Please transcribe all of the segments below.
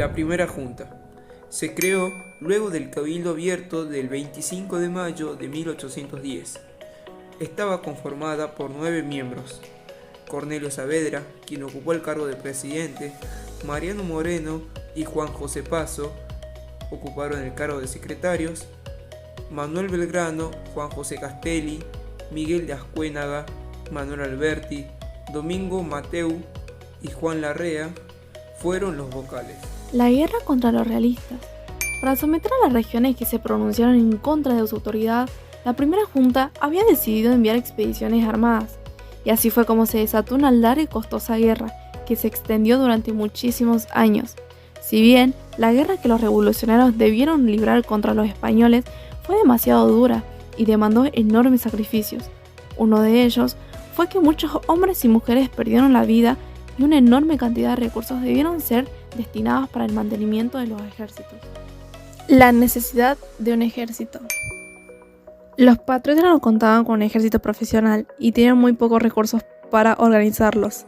la primera junta. Se creó luego del Cabildo Abierto del 25 de mayo de 1810. Estaba conformada por 9 miembros: Cornelio Saavedra, quien ocupó el cargo de presidente, Mariano Moreno y Juan José Paso ocuparon el cargo de secretarios, Manuel Belgrano, Juan José Castelli, Miguel de Ascuénaga, Manuel Alberti, Domingo Mateu y Juan Larrea fueron los vocales. La guerra contra los realistas. Para someter a las regiones que se pronunciaron en contra de su autoridad, la primera junta había decidido enviar expediciones armadas, y así fue como se desató una larga y costosa guerra que se extendió durante muchísimos años. Si bien la guerra que los revolucionarios debieron librar contra los españoles fue demasiado dura y demandó enormes sacrificios. Uno de ellos fue que muchos hombres y mujeres perdieron la vida y una enorme cantidad de recursos debieron ser destinados para el mantenimiento de los ejércitos. La necesidad de un ejército. Los patriotas no contaban con un ejército profesional y tenían muy pocos recursos para organizarlos.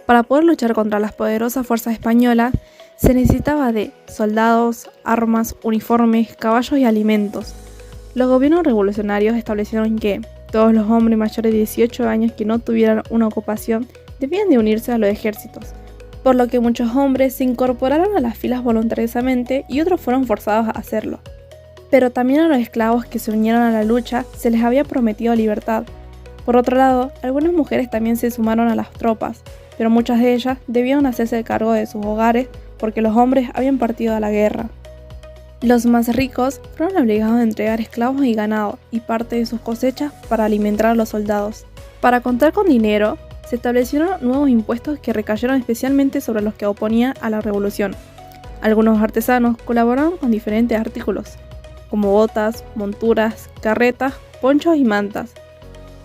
Para poder luchar contra las poderosas fuerzas españolas, se necesitaba de soldados, armas, uniformes, caballos y alimentos. Los gobiernos revolucionarios establecieron que todos los hombres mayores de 18 años que no tuvieran una ocupación debían de unirse a los ejércitos, por lo que muchos hombres se incorporaron a las filas voluntariosamente y otros fueron forzados a hacerlo. Pero también a los esclavos que se unieron a la lucha se les había prometido libertad. Por otro lado, algunas mujeres también se sumaron a las tropas, pero muchas de ellas debieron hacerse cargo de sus hogares porque los hombres habían partido a la guerra. Los más ricos fueron obligados a entregar esclavos y ganado y parte de sus cosechas para alimentar a los soldados. Para contar con dinero, se establecieron nuevos impuestos que recayeron especialmente sobre los que oponían a la revolución. Algunos artesanos colaboraron con diferentes artículos, como botas, monturas, carretas, ponchos y mantas.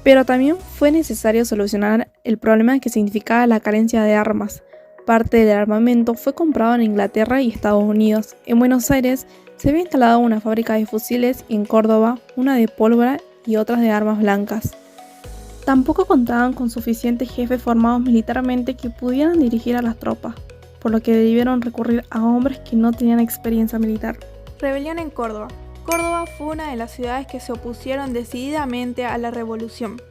Pero también fue necesario solucionar el problema que significaba la carencia de armas. Parte del armamento fue comprado en Inglaterra y Estados Unidos. En Buenos Aires se había instalado una fábrica de fusiles y en Córdoba una de pólvora y otras de armas blancas. Tampoco contaban con suficientes jefes formados militarmente que pudieran dirigir a las tropas, por lo que debieron recurrir a hombres que no tenían experiencia militar. Rebelión en Córdoba. Córdoba fue una de las ciudades que se opusieron decididamente a la revolución.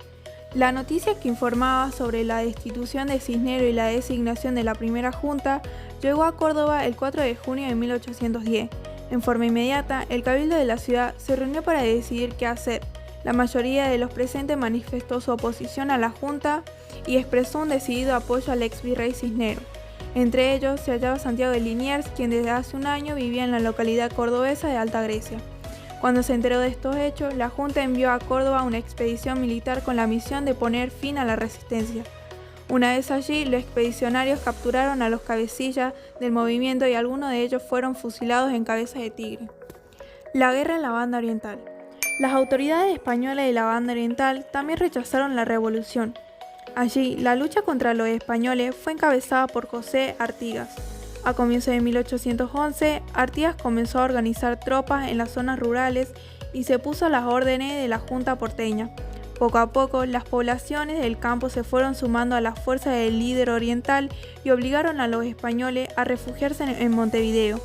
La noticia que informaba sobre la destitución de Cisneros y la designación de la primera junta llegó a Córdoba el 4 de junio de 1810. En forma inmediata, el cabildo de la ciudad se reunió para decidir qué hacer. La mayoría de los presentes manifestó su oposición a la junta y expresó un decidido apoyo al ex virrey Cisneros. Entre ellos se hallaba Santiago de Liniers, quien desde hace un año vivía en la localidad cordobesa de Alta Grecia. Cuando se enteró de estos hechos, la Junta envió a Córdoba una expedición militar con la misión de poner fin a la resistencia. Una vez allí, los expedicionarios capturaron a los cabecillas del movimiento y algunos de ellos fueron fusilados en Cabeza de Tigre. La guerra en la Banda Oriental. Las autoridades españolas de la Banda Oriental también rechazaron la revolución. Allí, la lucha contra los españoles fue encabezada por José Artigas. A comienzos de 1811, Artigas comenzó a organizar tropas en las zonas rurales y se puso a las órdenes de la Junta porteña. Poco a poco, las poblaciones del campo se fueron sumando a las fuerzas del líder oriental y obligaron a los españoles a refugiarse en Montevideo.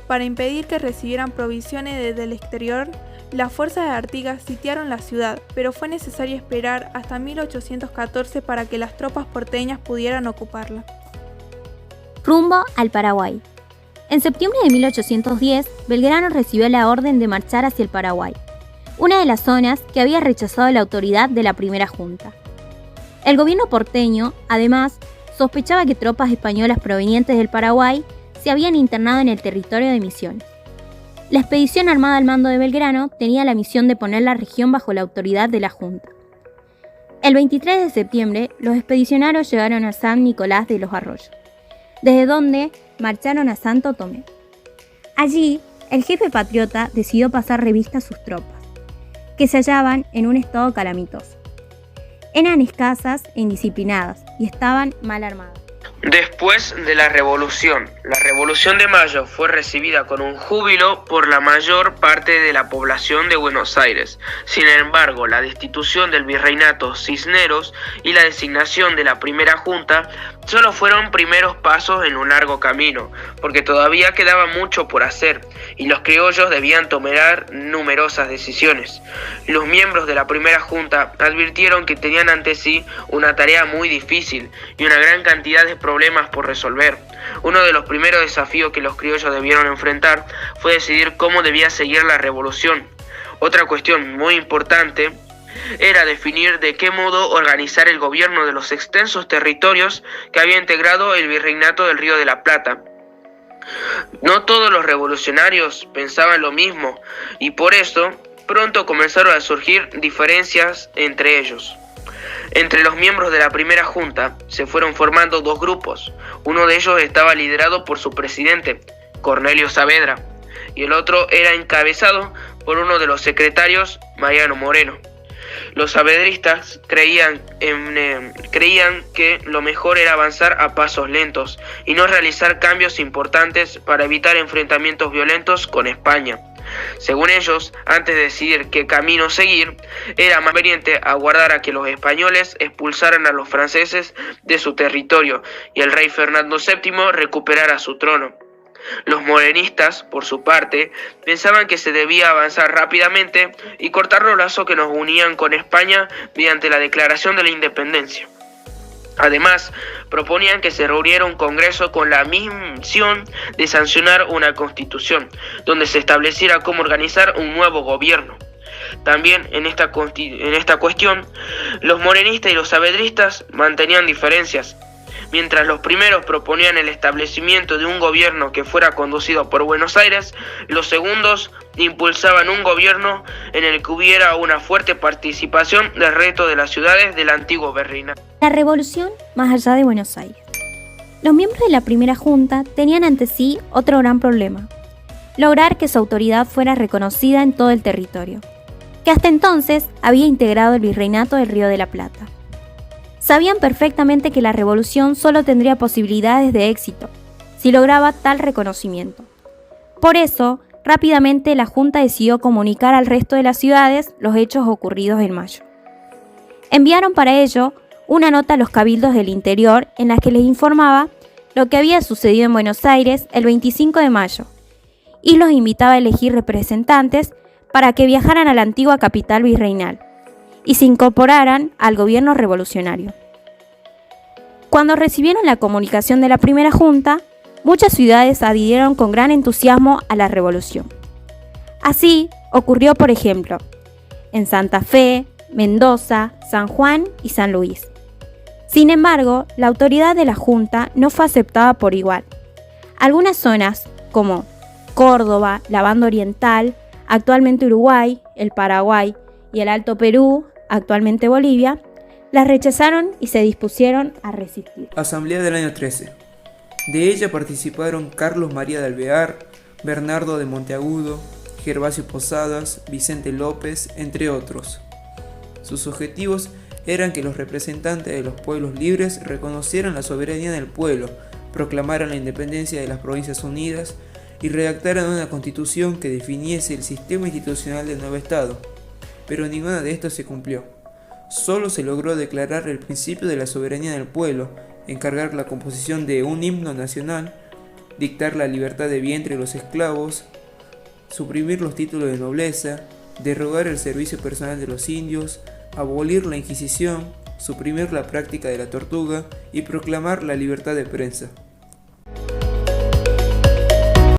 Para impedir que recibieran provisiones desde el exterior, las fuerzas de Artigas sitiaron la ciudad, pero fue necesario esperar hasta 1814 para que las tropas porteñas pudieran ocuparla. Rumbo al Paraguay. En septiembre de 1810, Belgrano recibió la orden de marchar hacia el Paraguay, una de las zonas que había rechazado la autoridad de la primera junta. El gobierno porteño, además, sospechaba que tropas españolas provenientes del Paraguay se habían internado en el territorio de Misiones. La expedición armada al mando de Belgrano tenía la misión de poner la región bajo la autoridad de la Junta. El 23 de septiembre, los expedicionarios llegaron a San Nicolás de los Arroyos, desde donde marcharon a Santo Tomé. Allí, el jefe patriota decidió pasar revista a sus tropas, que se hallaban en un estado calamitoso. Eran escasas e indisciplinadas y estaban mal armadas. Después de la Revolución de Mayo fue recibida con un júbilo por la mayor parte de la población de Buenos Aires. Sin embargo, la destitución del virreinato Cisneros y la designación de la primera junta solo fueron primeros pasos en un largo camino, porque todavía quedaba mucho por hacer y los criollos debían tomar numerosas decisiones. Los miembros de la primera junta advirtieron que tenían ante sí una tarea muy difícil y una gran cantidad de problemas por resolver. Uno de los primeros desafíos que los criollos debieron enfrentar fue decidir cómo debía seguir la revolución. Otra cuestión muy importante era definir de qué modo organizar el gobierno de los extensos territorios que había integrado el Virreinato del Río de la Plata. No todos los revolucionarios pensaban lo mismo y por eso pronto comenzaron a surgir diferencias entre ellos. Entre los miembros de la primera junta se fueron formando dos grupos. Uno de ellos estaba liderado por su presidente, Cornelio Saavedra, y el otro era encabezado por uno de los secretarios, Mariano Moreno. Los saavedristas creían que lo mejor era avanzar a pasos lentos y no realizar cambios importantes para evitar enfrentamientos violentos con España. Según ellos, antes de decidir qué camino seguir, era más conveniente aguardar a que los españoles expulsaran a los franceses de su territorio y el rey Fernando VII recuperara su trono. Los morenistas, por su parte, pensaban que se debía avanzar rápidamente y cortar los lazos que nos unían con España mediante la declaración de la independencia. Además, proponían que se reuniera un congreso con la misión de sancionar una constitución, donde se estableciera cómo organizar un nuevo gobierno. También en esta cuestión, los morenistas y los saavedristas mantenían diferencias. Mientras los primeros proponían el establecimiento de un gobierno que fuera conducido por Buenos Aires, los segundos impulsaban un gobierno en el que hubiera una fuerte participación del resto de las ciudades del antiguo virreinato. La revolución más allá de Buenos Aires. Los miembros de la primera junta tenían ante sí otro gran problema: lograr que su autoridad fuera reconocida en todo el territorio, que hasta entonces había integrado el virreinato del Río de la Plata. Sabían perfectamente que la revolución solo tendría posibilidades de éxito si lograba tal reconocimiento. Por eso, rápidamente la Junta decidió comunicar al resto de las ciudades los hechos ocurridos en mayo. Enviaron para ello una nota a los cabildos del interior en la que les informaba lo que había sucedido en Buenos Aires el 25 de mayo y los invitaba a elegir representantes para que viajaran a la antigua capital virreinal y se incorporaran al gobierno revolucionario. Cuando recibieron la comunicación de la primera junta, muchas ciudades adhirieron con gran entusiasmo a la revolución. Así ocurrió, por ejemplo, en Santa Fe, Mendoza, San Juan y San Luis. Sin embargo, la autoridad de la Junta no fue aceptada por igual. Algunas zonas, como Córdoba, la Banda Oriental, actualmente Uruguay, el Paraguay y el Alto Perú, actualmente Bolivia, las rechazaron y se dispusieron a resistir. Asamblea del año 13. De ella participaron Carlos María de Alvear, Bernardo de Monteagudo, Gervasio Posadas, Vicente López, entre otros. Sus objetivos eran que los representantes de los pueblos libres reconocieran la soberanía del pueblo, proclamaran la independencia de las Provincias Unidas y redactaran una constitución que definiese el sistema institucional del nuevo Estado. Pero ninguna de estas se cumplió. Solo se logró declarar el principio de la soberanía del pueblo, encargar la composición de un himno nacional, dictar la libertad de vientre de los esclavos, suprimir los títulos de nobleza, derogar el servicio personal de los indios, abolir la Inquisición, suprimir la práctica de la tortura y proclamar la libertad de prensa.